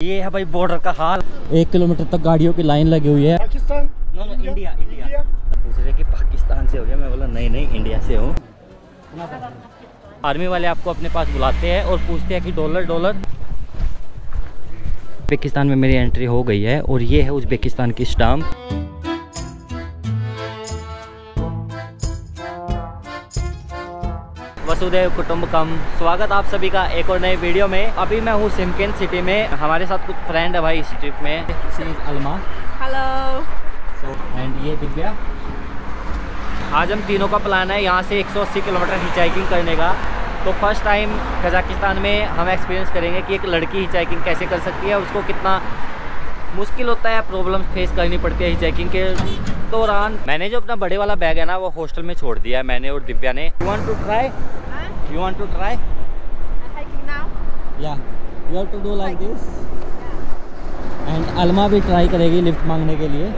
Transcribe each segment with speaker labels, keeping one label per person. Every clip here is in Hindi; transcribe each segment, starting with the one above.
Speaker 1: ये है भाई बॉर्डर का हाल। 1 किलोमीटर तक गाड़ियों की लाइन लगी हुई है।
Speaker 2: पाकिस्तान?
Speaker 1: No India. पूछ रहे कि पाकिस्तान से हो गया, मैं बोला नहीं इंडिया से हूँ। आर्मी वाले आपको अपने पास बुलाते हैं और पूछते हैं कि डॉलर। उज़्बेकिस्तान में मेरी एंट्री हो गई है और ये है उज़्बेकिस्तान की स्टाम्प। वसुधैव कुटुंबकम। स्वागत आप सभी का एक और नए वीडियो में। अभी मैं हूँ शिमकेन सिटी में, हमारे साथ कुछ फ्रेंड है भाई इस ट्रिप में। अलमा,
Speaker 3: हेलो।
Speaker 1: एंड ये दिव्या। आज हम तीनों का प्लान है यहाँ से 180 किलोमीटर हिचाइकिंग करने का। तो फर्स्ट टाइम कजाकिस्तान में हम एक्सपीरियंस करेंगे कि एक लड़की हिचाइकिंग कैसे कर सकती है, उसको कितना मुश्किल होता है, प्रॉब्लम्स फेस करनी पड़ती है हिचाइकिंग के दौरान। मैंने जो अपना बड़े वाला बैग है ना वो हॉस्टल में छोड़ दिया है, मैंने और दिव्या ने। You want to try? You want to try?
Speaker 3: Hiking now?
Speaker 1: Yeah, you have to do like this. And अलमा भी ट्राई करेगी लिफ्ट मांगने के लिए।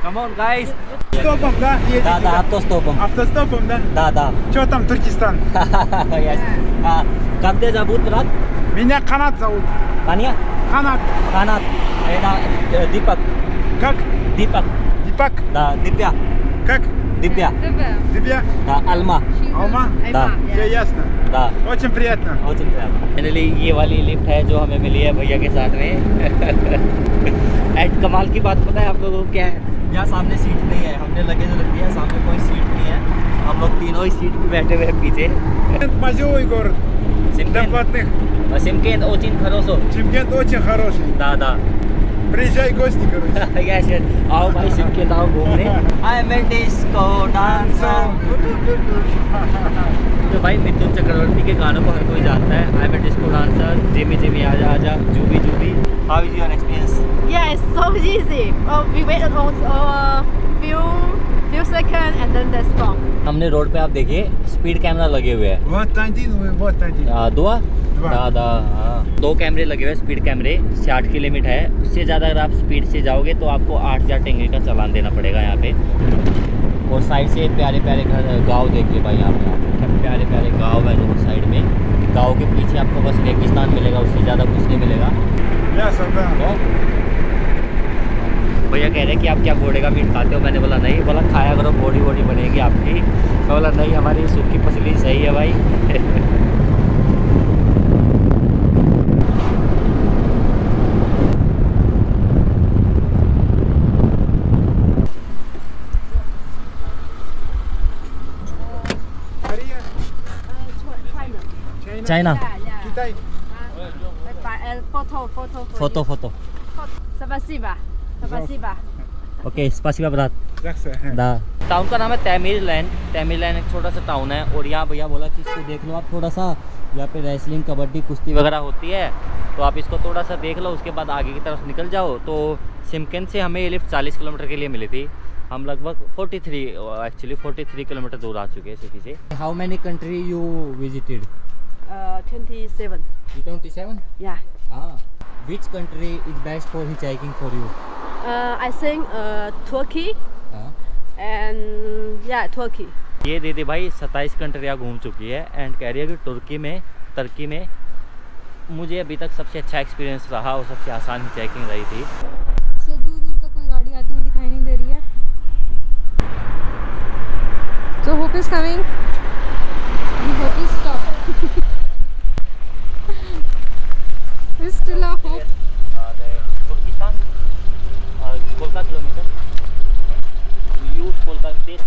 Speaker 1: Come on, guys.
Speaker 2: Стопом, да?
Speaker 1: Да, автостопом.
Speaker 2: Автостопом, да?
Speaker 1: Да.
Speaker 2: Что там, Туркестан?
Speaker 1: Yes. Как тебя зовут, брат?
Speaker 2: Меня Канат зовут.
Speaker 1: Каня?
Speaker 2: Канат.
Speaker 1: Это Дипак.
Speaker 2: Как?
Speaker 1: Дипак.
Speaker 2: Дипак?
Speaker 1: Да, Дипя.
Speaker 2: Как?
Speaker 1: Дипя.
Speaker 2: Дибя?
Speaker 1: Да, Алма.
Speaker 2: Алма?
Speaker 1: Да.
Speaker 2: Все ясно.
Speaker 1: Да.
Speaker 2: Очень приятно.
Speaker 1: очень приятно। Finally ये वाली लिफ्ट है जो हमें मिली है भैया के साथ में। एंड कमाल की बात पता है आप लोगों को क्या है? यहाँ सामने सीट नहीं है, हमने लगेज रख दिया, सामने कोई सीट नहीं है, हम लोग तीनों ही सीट पे बैठे हुए हैं पीछे।
Speaker 2: Мазёвый город. Для платных.
Speaker 1: Шымкент очень хорошо।
Speaker 2: Шымкент очень хороший.
Speaker 1: Да.
Speaker 2: Приезжай в гости, короче.
Speaker 1: यस आओ भाई शिमकेन आओ घूमने। I am a disco dancer. तो भाई मिथुन चक्रवर्ती के गानों को हर कोई जानता है। I am a disco dancer, Jimmy आजा, जूबी। How is your experience?
Speaker 3: Yeah, it's so easy. Oh, we waited few seconds and then they stop.
Speaker 1: हमने रोड पे आप देखिए स्पीड कैमरा लगे हुए हैं।
Speaker 2: Вот один, вот один.
Speaker 1: दो दो कैमरे लगे हुए हैं, स्पीड कैमरे। 60 की लिमिट है, उससे ज़्यादा अगर आप स्पीड से जाओगे तो आपको 8000 टेंगे का चालान देना पड़ेगा यहाँ पे। और साइड से प्यारे घर गांव देखिए भाई, यहाँ पे प्यारे गांव है रोड साइड में। गांव के पीछे आपको बस रेगिस्तान मिलेगा, उससे ज़्यादा कुछ नहीं मिलेगा। भैया कह रहे हैं कि आप क्या घोड़े का मीट खाते हो? मैंने बोला नहीं, बोला खाया करो, बॉडी बनेगी आपकी। मैं बोला नहीं, हमारी सूखी पसली सही है भाई। चाइना।
Speaker 2: Китай.
Speaker 3: Foto. Спасибо.
Speaker 1: ओके, स्पासिबा ब्रात।
Speaker 2: Здравствуй.
Speaker 1: दा। टाउन का नाम है तमिललैंड एक छोटा सा टाउन है। और यहाँ भैया बोला कि इसको देख लो आप थोड़ा सा, यहाँ पे रेसलिंग, कबड्डी, कुश्ती वगैरह होती है, तो आप इसको थोड़ा सा देख लो, उसके बाद आगे की तरफ निकल जाओ। तो शिमकेन से हमें ये लिफ्ट 40 किलोमीटर के लिए मिली थी। हम लगभग 43 किलोमीटर दूर आ चुके हैं सिटी से। How many country you visited?
Speaker 3: 27.
Speaker 1: 27?
Speaker 3: Yeah.
Speaker 1: Which country is best for hitchhiking for you?
Speaker 3: I think Turkey. And yeah, Turkey.
Speaker 1: ये दीदी भाई 27 कंट्रियाँ घूम चुकी है एंड कह रही है कि तुर्की में मुझे अभी तक सबसे अच्छा एक्सपीरियंस रहा और सबसे आसान हिचाइकिंग रही थी।
Speaker 4: से दूर तक कोई गाड़ी आती हुई दिखाई नहीं दे रही है। So hope is coming. Hope is stop. There's still a hope.
Speaker 1: Turkestan कोलका किलोमीटर,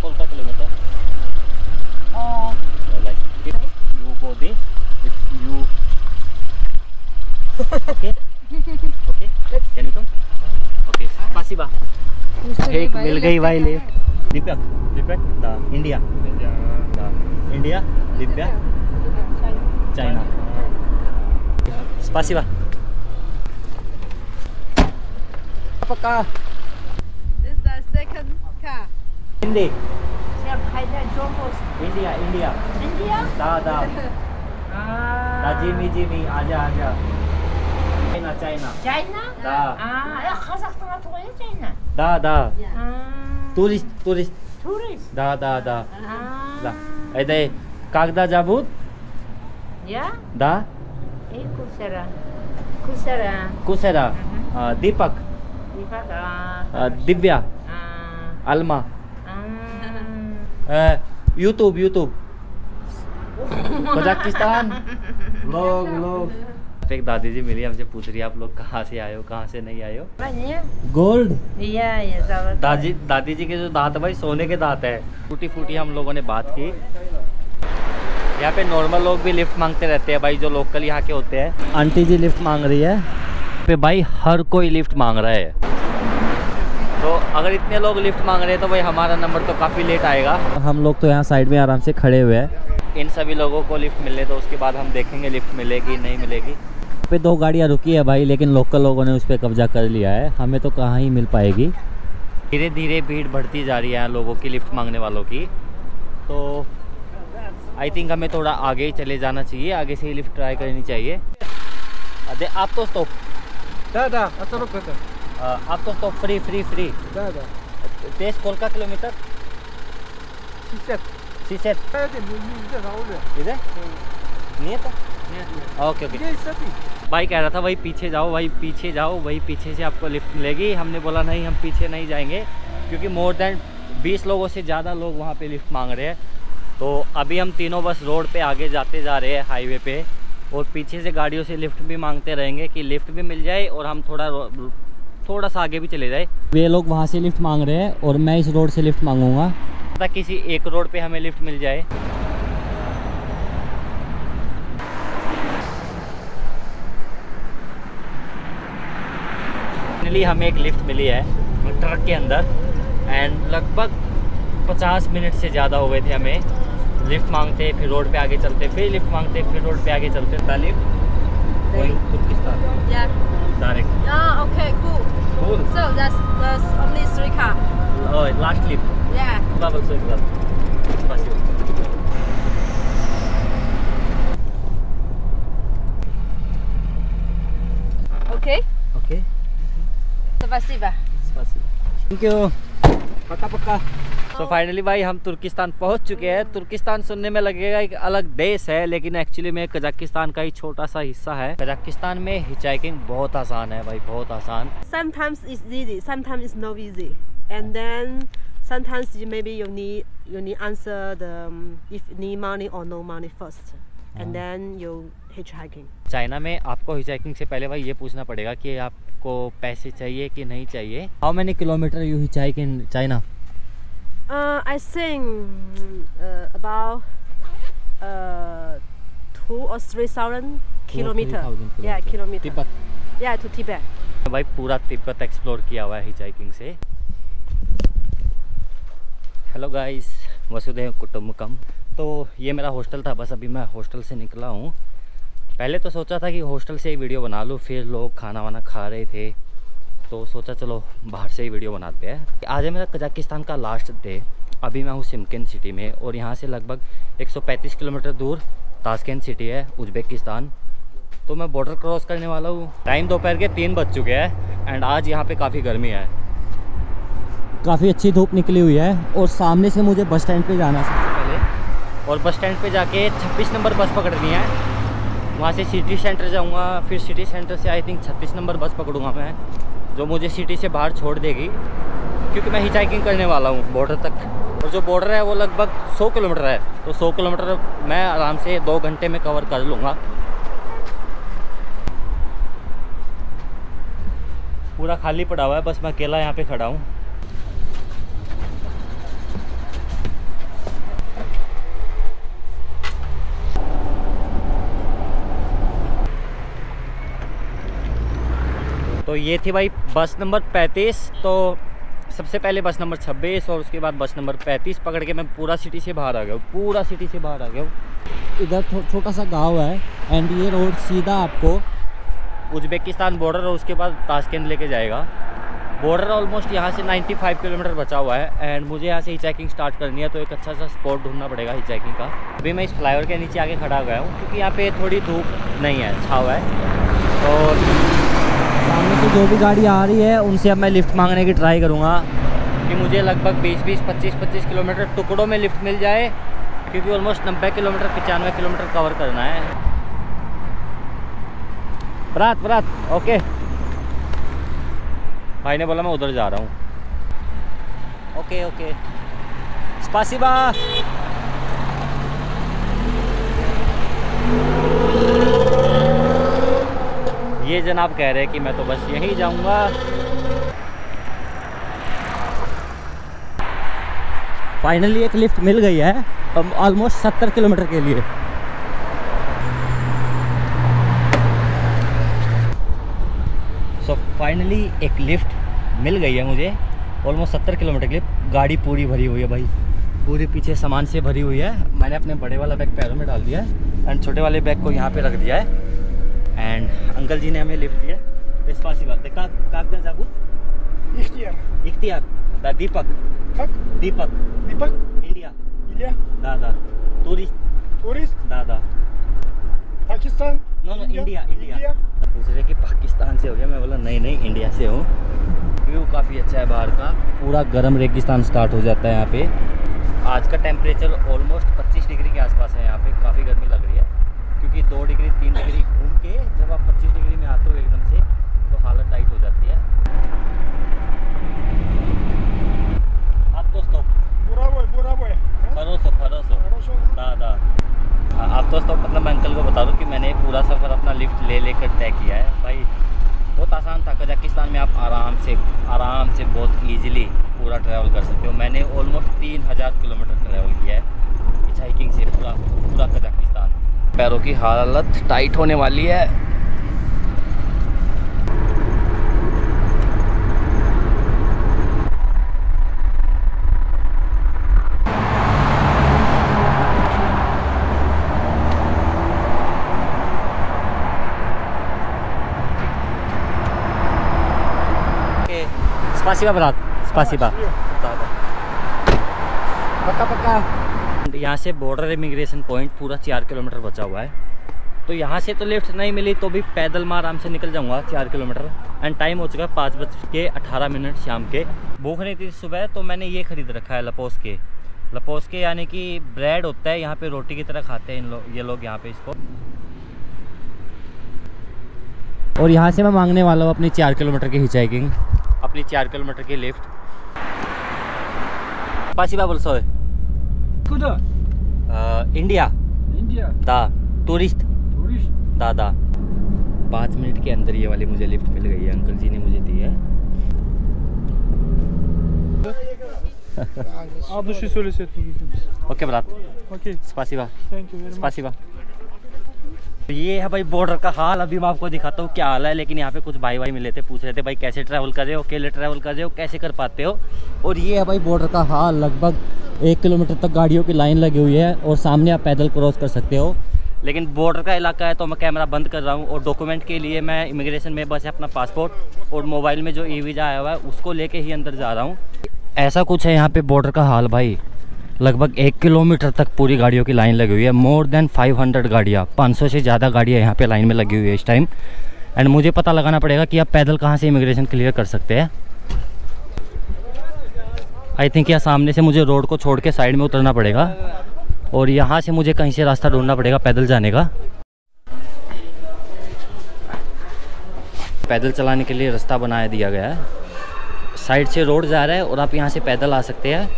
Speaker 1: कोलका kilometer. Like if you go this, if you okay, can you come? Okay, spasiba. एक मिल गई भाई लिफ्ट। दीपक दा इंडिया, दिव्या चाइना। स्पासिबा। पक्का।
Speaker 3: This is the second car.
Speaker 1: Hindi.
Speaker 5: 还在中国
Speaker 1: India India
Speaker 5: ，India
Speaker 1: दा दा
Speaker 5: 啊
Speaker 1: दा जिमी जिमी आजा आजा चाइना चाइना
Speaker 5: China
Speaker 1: दा
Speaker 5: 야 카자흐스탄 통해 China
Speaker 1: दा दा
Speaker 5: 아
Speaker 1: टूरिस्ट टूरिस्ट
Speaker 5: tourist
Speaker 1: दा दा दा दा
Speaker 5: 아
Speaker 1: इधर कागदा जाबूत
Speaker 5: 야
Speaker 1: दा
Speaker 5: कुसेरा कुसेरा
Speaker 1: कुसेरा दीपक
Speaker 5: 이바가
Speaker 1: दिव्या
Speaker 5: 아
Speaker 1: अलमा यूट्यूब यूट्यूब कजाकिस्तान लोग एक दादी जी मिली, हमसे पूछ रही है आप लोग कहाँ से आए हो, कहाँ से नहीं आए हो।
Speaker 5: 아니야
Speaker 1: गोल्ड
Speaker 5: या ये सब
Speaker 1: दादी जी के जो दांत है भाई सोने के दांत है। फूटी फूटी हम लोगों ने बात की। यहाँ पे नॉर्मल लोग भी लिफ्ट मांगते रहते हैं भाई, जो लोकल यहाँ के होते हैं। आंटी जी लिफ्ट मांग रही है पे भाई, हर कोई लिफ्ट मांग रहा है। तो अगर इतने लोग लिफ्ट मांग रहे हैं तो भाई हमारा नंबर तो काफ़ी लेट आएगा। हम लोग तो यहाँ साइड में आराम से खड़े हुए हैं। इन सभी लोगों को लिफ्ट मिले तो उसके बाद हम देखेंगे लिफ्ट मिलेगी नहीं मिलेगी। पे 2 गाड़ियाँ रुकी है भाई, लेकिन लोकल लोगों ने उस पर कब्जा कर लिया है। हमें तो कहाँ ही मिल पाएगी। धीरे धीरे भीड़ बढ़ती जा रही है लोगों की, लिफ्ट मांगने वालों की। तो आई थिंक हमें थोड़ा आगे ही चले जाना चाहिए, आगे से ही लिफ्ट ट्राई करनी चाहिए। अरे आप तो स्टॉप
Speaker 2: Da, da, остановка-то.
Speaker 1: आप तो स्टॉप फ्री फ्री फ्री
Speaker 2: Да, да.
Speaker 1: तेज कोलका किलोमीटर
Speaker 2: 60.
Speaker 1: सीसेट
Speaker 2: Это нельзя на улице.
Speaker 1: इधर नहीं है तो
Speaker 2: Нет.
Speaker 1: Okay okay.
Speaker 2: Здесь смотри.
Speaker 1: भाई कह रहा था भाई पीछे जाओ, भाई पीछे जाओ, वही पीछे से आपको लिफ्ट मिलेगी। हमने बोला नहीं, हम पीछे नहीं जाएंगे, क्योंकि मोर देन 20 लोगों से ज़्यादा लोग वहाँ पे लिफ्ट मांग रहे हैं। तो अभी हम तीनों बस रोड पे आगे जाते जा रहे हैं हाईवे पे, और पीछे से गाड़ियों से लिफ्ट भी मांगते रहेंगे कि लिफ्ट भी मिल जाए और हम थोड़ा सा आगे भी चले जाए। वे लोग वहाँ से लिफ्ट मांग रहे हैं और मैं इस रोड से लिफ्ट मांगूंगा, ताकि किसी एक रोड पे हमें लिफ्ट मिल जाए। फाइनली हमें एक लिफ्ट मिली है ट्रक के अंदर, एंड लगभग 50 मिनट से ज़्यादा हो गए थे हमें लिफ्ट मांगते, फिर रोड पे आगे चलते, फिर लिफ्ट मांगते, फिर रोड पे आगे चलते। तालिब
Speaker 3: Yeah.
Speaker 1: Direct
Speaker 3: Ah, okay, cool. So that's only 3 car.
Speaker 1: Last lift
Speaker 3: Yeah.
Speaker 1: Babal so Спасибо.
Speaker 3: Okay.
Speaker 1: Okay
Speaker 3: Спасибо.
Speaker 1: Thank you, पक्का पक्का। तो फाइनली भाई हम तुर्किस्तान पहुंच चुके हैं। तुर्किस्तान सुनने में लगेगा एक अलग देश है, लेकिन एक्चुअली में कजाकिस्तान का ही छोटा सा हिस्सा है। कजाकिस्तान में हिचाइकिंग बहुत आसान है भाई, बहुत आसान।
Speaker 3: Sometimes it's easy, sometimes it's not easy, and then sometimes maybe you need answer the if need money or no money first, and then you hitchhiking.
Speaker 1: China में आपको हिचाइकिंग से पहले भाई ये पूछना पड़ेगा कि आपको पैसे चाहिए कि नहीं चाहिए। How many kilometer you hitchhike in China?
Speaker 3: I think about 2 or 3,000 kilometer.
Speaker 1: 3,000
Speaker 3: Yeah, kilometer.
Speaker 1: Tibet.
Speaker 3: Yeah, to Tibet.
Speaker 1: भाई पूरा तिब्बत एक्सप्लोर किया हुआ है हिचाइकिंग से। हेलो गाइस, वसुधैव कुटुंबकम। तो ये मेरा हॉस्टल था, बस अभी मैं हॉस्टल से निकला हूँ। पहले तो सोचा था कि हॉस्टल से ही वीडियो बना लूँ, फिर लोग खाना वाना खा रहे थे तो सोचा चलो बाहर से ही वीडियो बनाते हैं। आज है मेरा कजाकिस्तान का लास्ट डे। अभी मैं हूँ सिमकिन सिटी में, और यहाँ से लगभग 135 किलोमीटर दूर ताशकेंत सिटी है, उज़्बेकिस्तान। तो मैं बॉर्डर क्रॉस करने वाला हूँ। टाइम दोपहर के 3 बज चुके हैं, एंड आज यहाँ पे काफ़ी गर्मी है, काफ़ी अच्छी धूप निकली हुई है। और सामने से मुझे बस स्टैंड पे जाना है सबसे पहले, और बस स्टैंड पे जाके 26 नंबर बस पकड़नी है। वहाँ से सिटी सेंटर जाऊँगा, फिर सिटी सेंटर से आई थिंक 36 नंबर बस पकड़ूँगा मैं, जो मुझे सिटी से बाहर छोड़ देगी, क्योंकि मैं हिचाइकिंग करने वाला हूँ बॉर्डर तक। और जो बॉर्डर है वो लगभग 100 किलोमीटर है, तो 100 किलोमीटर मैं आराम से 2 घंटे में कवर कर लूँगा। पूरा खाली पड़ा हुआ है, बस मैं अकेला यहाँ पे खड़ा हूँ। तो ये थी भाई बस नंबर 35। तो सबसे पहले बस नंबर 26 और उसके बाद बस नंबर 35 पकड़ के मैं पूरा सिटी से बाहर आ गया हूँ, पूरा सिटी से बाहर आ गया हूँ। इधर छोटा सा गांव है, एंड ये रोड सीधा आपको उज़्बेकिस्तान बॉर्डर और उसके बाद ताशकेंत लेके जाएगा। बॉर्डर ऑलमोस्ट यहाँ से 95 किलोमीटर बचा हुआ है एंड मुझे यहाँ से हिचाइकिंग स्टार्ट करनी है, तो एक अच्छा सा स्पॉट ढूंढना पड़ेगा हिचाइकिंग का। अभी मैं इस फ्लाईओवर के नीचे आके खड़ा गया हूँ क्योंकि यहाँ पे थोड़ी धूप नहीं है, छाव है। और सामने से जो भी गाड़ी आ रही है उनसे अब मैं लिफ्ट मांगने की ट्राई करूँगा कि मुझे लगभग 20-20, 25-25 किलोमीटर टुकड़ों में लिफ्ट मिल जाए, क्योंकि ऑलमोस्ट 90 किलोमीटर 95 किलोमीटर कवर करना है। बरात ओके। भाई ने बोला मैं उधर जा रहा हूँ। ओके स्पासिबा। ये जनाब कह रहे हैं कि मैं तो बस यहीं जाऊँगा। फाइनली एक लिफ्ट मिल गई है ऑलमोस्ट 70 किलोमीटर के लिए। सो फाइनली एक लिफ्ट मिल गई है मुझे ऑलमोस्ट 70 किलोमीटर के लिए। गाड़ी पूरी भरी हुई है भाई, पूरे पीछे सामान से भरी हुई है। मैंने अपने बड़े वाला बैग पैरों में डाल दिया है एंड छोटे वाले बैग को यहाँ पे रख दिया है। एंड अंकल जी ने हमें लिफ्ट दिया। इख्तियार दीपक इंडिया दादा टूरिस्ट दादा
Speaker 2: पाकिस्तान
Speaker 1: नो इंडिया पूछ रहे कि पाकिस्तान से हो गया। मैं बोला नहीं इंडिया से हूँ। व्यू काफ़ी अच्छा है बाहर का, पूरा गर्म रेगिस्तान स्टार्ट हो जाता है यहाँ पे। आज का टेम्परेचर ऑलमोस्ट 25 डिग्री के आसपास है। यहाँ पे काफ़ी गर्मी लग रही है क्योंकि 2 डिग्री 3 डिग्री घूम के जब आप 25 डिग्री में आते हो एकदम से तो हालत टाइट हो जाती है। आप दोस्तों भरोसो दादा आप दोस्तों मतलब मैं अंकल को बता दूं कि मैंने पूरा सफ़र अपना लिफ्ट लेकर तय किया है भाई। बहुत आसान था। कजाकिस्तान में आप आराम से बहुत इजीली पूरा ट्रैवल कर सकते हो। मैंने ऑलमोस्ट 3000 किलोमीटर ट्रैवल किया है हिचाइकिंग से पूरा कजाकिस्तान। पैरों की हालत टाइट होने वाली है। स्पासिबा ब्रात, स्पासिबा। पक्का। यहाँ से बॉर्डर इमिग्रेशन पॉइंट पूरा 4 किलोमीटर बचा हुआ है, तो यहाँ से तो लिफ्ट नहीं मिली तो भी पैदल मैं आराम से निकल जाऊँगा 4 किलोमीटर। एंड टाइम हो चुका है 5:18 शाम के। भूख नहीं थी सुबह तो मैंने ये ख़रीद रखा है लपोस के यानी कि ब्रेड होता है, यहाँ पे रोटी की तरह खाते हैं ये लोग यहाँ पे इसको। और यहाँ से मैं मांगने वाला हूँ अपनी 4 किलोमीटर की हिचाइकिंग, अपनी 4 किलोमीटर की लिफ्ट। पासिबा बोल सो इंडिया दा टूरिस्ट दादा। 5 मिनट के अंदर ये वाली मुझे लिफ्ट मिल गई है, अंकल जी ने मुझे दी है। ओके ब्रात, स्पासिबा स्पासिबा। ये है भाई बॉर्डर का हाल। अभी मैं आपको दिखाता हूँ क्या हाल है। लेकिन यहाँ पे कुछ भाई मिले थे, पूछ रहे थे भाई कैसे ट्रैवल कर रहे हो, अकेले ट्रैवल कर रहे हो, कैसे कर पाते हो। और ये है भाई बॉर्डर का हाल। लगभग 1 किलोमीटर तक गाड़ियों की लाइन लगी हुई है और सामने आप पैदल क्रॉस कर सकते हो। लेकिन बॉर्डर का इलाका है तो मैं कैमरा बंद कर रहा हूँ। और डॉक्यूमेंट के लिए मैं इमिग्रेशन में बस अपना पासपोर्ट और मोबाइल में जो ई-वीज़ा आया हुआ है उसको लेके ही अंदर जा रहा हूँ। ऐसा कुछ है यहाँ पे बॉर्डर का हाल भाई। लगभग 1 किलोमीटर तक पूरी गाड़ियों की लाइन लगी हुई है। मोर देन 500 गाड़ियाँ, 500 से ज़्यादा गाड़ियाँ यहाँ पे लाइन में लगी हुई है इस टाइम। एंड मुझे पता लगाना पड़ेगा कि आप पैदल कहाँ से इमिग्रेशन क्लियर कर सकते हैं। आई थिंक यहाँ सामने से मुझे रोड को छोड़ के साइड में उतरना पड़ेगा और यहाँ से मुझे कहीं से रास्ता ढूंढना पड़ेगा पैदल जाने का। पैदल चलाने के लिए रास्ता बनाया दिया गया है। साइड से रोड जा रहा है और आप यहाँ से पैदल आ सकते हैं।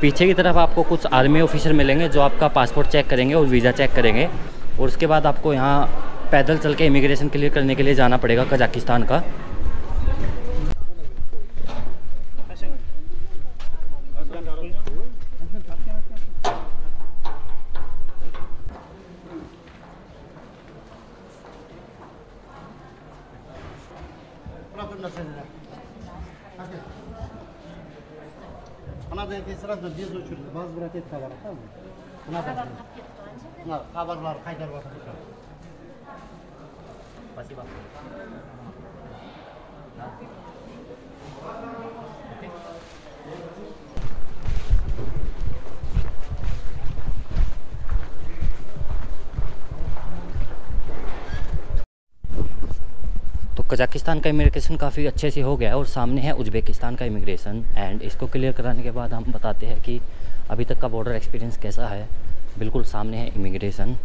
Speaker 1: पीछे की तरफ आपको कुछ आर्मी ऑफिसर मिलेंगे जो आपका पासपोर्ट चेक करेंगे और वीज़ा चेक करेंगे। और उसके बाद आपको यहाँ पैदल चल के इमिग्रेशन क्लियर करने के लिए जाना पड़ेगा कजाकिस्तान का। तो कजाकिस्तान का इमिग्रेशन काफ़ी अच्छे से हो गया है और सामने है उज़्बेकिस्तान का इमिग्रेशन। एंड इसको क्लियर कराने के बाद हम बताते हैं कि अभी तक का बॉर्डर एक्सपीरियंस कैसा है। बिल्कुल सामने है इमिग्रेशन।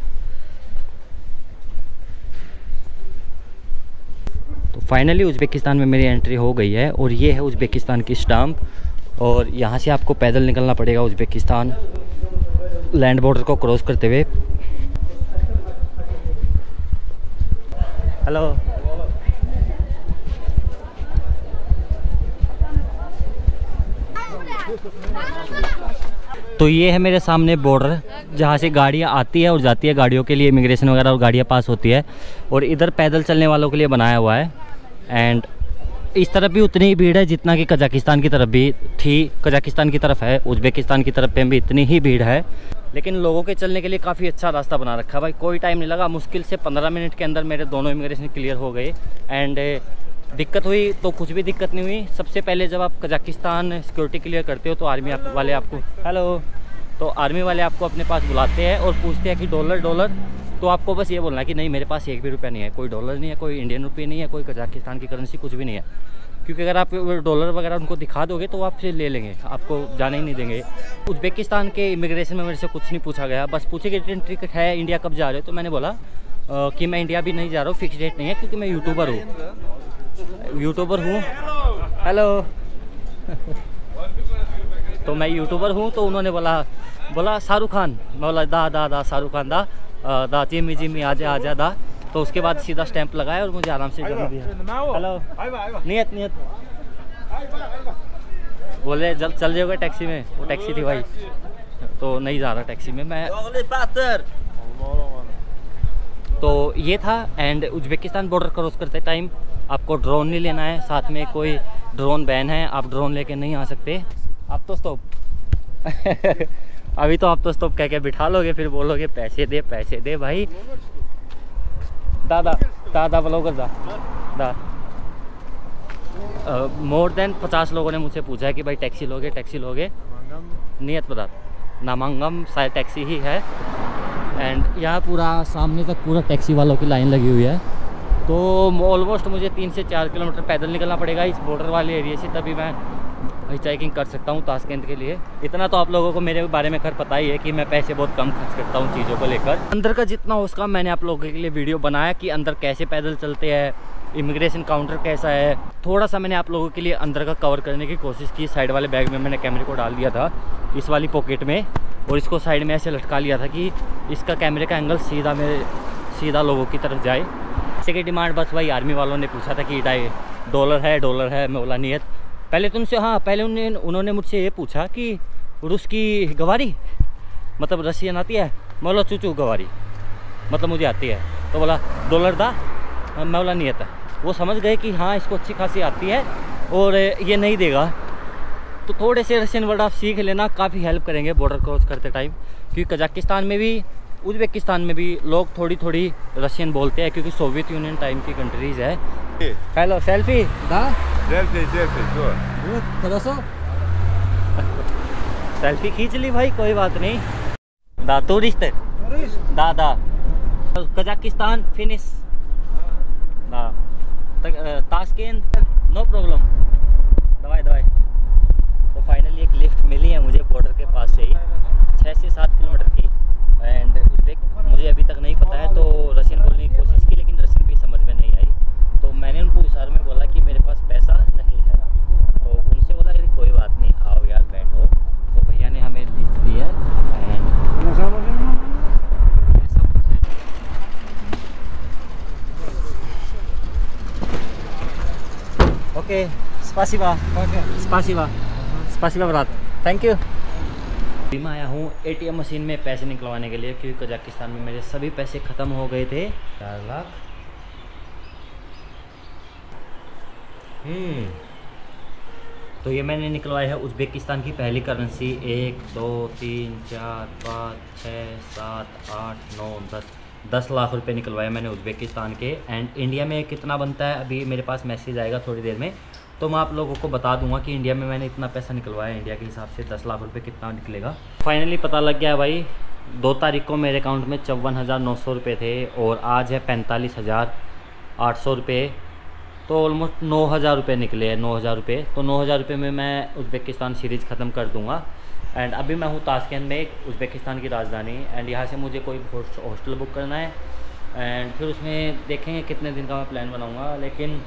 Speaker 1: तो फाइनली उज़्बेकिस्तान में मेरी एंट्री हो गई है और ये है उज़्बेकिस्तान की स्टाम्प। और यहाँ से आपको पैदल निकलना पड़ेगा उज़्बेकिस्तान लैंड बॉर्डर को क्रॉस करते हुए। हेलो, तो ये है मेरे सामने बॉर्डर जहाँ से गाड़ियाँ आती है और जाती है, गाड़ियों के लिए इमिग्रेशन वगैरह और गाड़ियाँ पास होती है। और इधर पैदल चलने वालों के लिए बनाया हुआ है। एंड इस तरफ भी उतनी ही भीड़ है जितना कि कजाकिस्तान की तरफ भी थी। कजाकिस्तान की तरफ है, उज़्बेकिस्तान की तरफ पे भी इतनी ही भीड़ है। लेकिन लोगों के चलने के लिए काफ़ी अच्छा रास्ता बना रखा है भाई। कोई टाइम नहीं लगा, मुश्किल से 15 मिनट के अंदर मेरे दोनों इमिग्रेशन क्लियर हो गए। एंड दिक्कत हुई तो कुछ भी दिक्कत नहीं हुई। सबसे पहले जब आप कजाकिस्तान सिक्योरिटी क्लियर करते हो तो आर्मी वाले आपको तो आर्मी वाले आपको अपने पास बुलाते हैं और पूछते हैं कि डॉलर। तो आपको बस ये बोलना है कि नहीं, मेरे पास एक भी रुपया नहीं है, कोई डॉलर नहीं है, कोई इंडियन रुपये नहीं है, कोई कजाकिस्तान की करेंसी कुछ भी नहीं है। क्योंकि अगर आप डॉलर वगैरह उनको दिखा दोगे तो वो आपसे ले लेंगे, आपको जाने ही नहीं देंगे। उज़्बेकिस्तान के इमिग्रेशन में मेरे से कुछ नहीं पूछा गया, बस पूछे कि रिटर्न टिकट है, इंडिया कब जा रहे हो। तो मैंने बोला कि मैं इंडिया भी नहीं जा रहा हूँ, फिक्स डेट नहीं है, क्योंकि मैं यूट्यूबर हूँ। हेलो तो मैं यूट्यूबर हूँ। तो उन्होंने बोला शाहरुख खान। मैं बोला दा शाहरुख खान दा जिमी आजा दा। तो उसके बाद सीधा स्टैंप लगाया और मुझे आराम से जमा दिया। हेलो, नियत बोले जब चल जाओगे टैक्सी में। वो टैक्सी थी भाई, तो नहीं जा रहा टैक्सी में मैं। तो ये था। एंड उज़्बेकिस्तान बॉर्डर क्रॉस करते टाइम आपको ड्रोन नहीं लेना है, साथ में कोई ड्रोन बैन है, आप ड्रोन लेके नहीं आ सकते। आप तो स्टॉप अभी तो आप तो स्टॉप कह के बिठा लोगे, फिर बोलोगे पैसे दे भाई। दादा ब्लॉगर दा मोर देन 50 लोगों ने मुझसे पूछा है कि भाई टैक्सी लोगे। नियत बता नामांगम शायद टैक्सी ही है। एंड यहाँ पूरा सामने तक पूरा टैक्सी वालों की लाइन लगी हुई है। तो ऑलमोस्ट मुझे 3 से 4 किलोमीटर पैदल निकलना पड़ेगा इस बॉर्डर वाले एरिया से, तभी मैं हिचाइकिंग कर सकता हूँ ताशकंद के लिए। इतना तो आप लोगों को मेरे बारे में खैर पता ही है कि मैं पैसे बहुत कम खर्च करता हूँ चीज़ों को लेकर। अंदर का जितना हो उसका मैंने आप लोगों के लिए वीडियो बनाया कि अंदर कैसे पैदल चलते हैं, इमिग्रेशन काउंटर कैसा है। थोड़ा सा मैंने आप लोगों के लिए अंदर का कवर करने की कोशिश की। साइड वाले बैग में मैंने कैमरे को डाल दिया था इस वाली पॉकेट में, और इसको साइड में ऐसे लटका लिया था कि इसका कैमरे का एंगल सीधा लोगों की तरफ जाए। इसी की डिमांड बस भाई आर्मी वालों ने पूछा था कि डॉलर है। मैं बोला नियत। पहले तो उन्होंने मुझसे ये पूछा कि रूस की गवारी मतलब रशियन आती है। मैं बोला चूचू गवारी मतलब मुझे आती है। तो बोला डॉलर दा। मैं बोला नियत है। वो समझ गए कि हाँ इसको अच्छी खासी आती है और ये नहीं देगा। तो थोड़े से रशियन वर्ड आप सीख लेना, काफ़ी हेल्प करेंगे बॉर्डर क्रॉस करते टाइम। क्योंकि कजाकिस्तान में भी उज़्बेकिस्तान में भी लोग थोड़ी रशियन बोलते हैं, क्योंकि सोवियत यूनियन टाइम की कंट्रीज़ है। हेलो सेल्फी सेल्फी खींच ली भाई, कोई बात नहीं। दा टूरिस्ट दा कजाकिस्तान फिनिश दा ताशकंद नो प्रॉब्लम दवाई। तो फाइनली एक लिफ्ट मिली है मुझे बॉर्डर के पास से ही 6 से 7 किलोमीटर की। एंड उज़्बेक मुझे अभी तक नहीं पता है, तो रशियन बोलने की कोशिश की लेकिन रशियन भी समझ में नहीं आई। तो मैंने उनको इशारे में बोला कि मेरे पास पैसा नहीं है। तो उनसे बोला कि कोई बात नहीं, आओ यार बैठो। तो भैया ने हमें लिफ्ट दी है। एंड ऐसा कुछ है। ओके स्पासिबा ब्रात, थैंक यू। मैं आया हूँ ATM मशीन में पैसे निकलवाने के लिए, क्योंकि कजाकिस्तान में मेरे सभी पैसे ख़त्म हो गए थे। 4 लाख। तो ये मैंने निकलवाया है उज़्बेकिस्तान की पहली करेंसी। 1 2 3 4 5 6 7 8 9 10 लाख रुपए निकलवाए मैंने उज़्बेकिस्तान के। एंड इंडिया में कितना बनता है अभी मेरे पास मैसेज आएगा थोड़ी देर में, तो मैं आप लोगों को बता दूंगा कि इंडिया में मैंने इतना पैसा निकलवाया, इंडिया के हिसाब से 10 लाख रुपए कितना निकलेगा। फाइनली पता लग गया भाई, 2 तारीख को मेरे अकाउंट में 54,900 रुपये थे और आज है 45,800 रुपये, तो ऑलमोस्ट 9,000 रुपये निकले हैं, 9,000 रुपये। तो 9,000 रुपये में मैं उज़्बेकिस्तान सीरीज़ ख़त्म कर दूँगा। एंड अभी मैं हूँ ताशकेंत में, उज़्बेकिस्तान की राजधानी, एंड यहाँ से मुझे कोई हॉस्टल बुक करना है एंड फिर उसमें देखेंगे कितने दिन का मैं प्लान बनाऊँगा। लेकिन